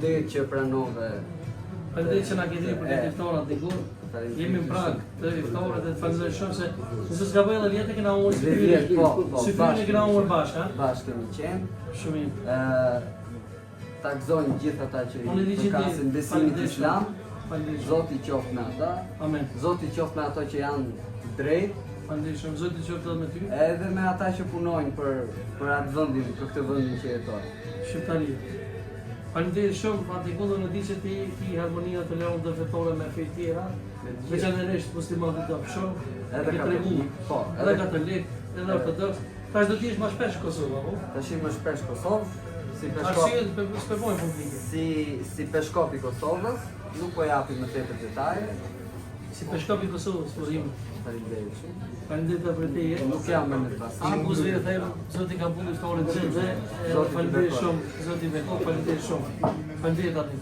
Dhe që pranove. Faleminderit që na ke dhënë për këtë iftar diku. Jemi në Prag, të iftarët dhe të falenderoj shumë se nëse s'ka bëjë edhe vjetë kena unë syfyrin e kena unë bashkë, ha? Bashkë kemi qenë. Shumë mirë. Takzojnë gjithë ata që i përkasin besimit islam. Zoti qoftë me ata. Amen. Zoti qoftë me ata që janë drejt. Faleminderit shumë. Zoti qoftë edhe me ty. Edhe me ata që punojnë për atë vendin, për këtë vendin që jetojnë. Shqiptari. Faleminderit shumë, Fatikullë, në di që ti harmonia të leon dhe fetore me fe tjera, veçanërisht muslimanët të shumë, edhe katolik, po, edhe katolik, edhe ortodoks. Tash do t'jesh më shpesh në Kosovë, apo? Tash më shpesh në Kosovë, si peshkop i Kosovës, nuk po japim më tepër detaje. Si peshkop i Kosovës, po rrim. Faleminderit shumë. Faleminderit për te jetë. Nuk jam me pasim. Ambus vjen them, Zoti ka punë ftoren gjithë dhe faleminderit shumë, Zoti me kohë, faleminderit shumë. Faleminderit atë.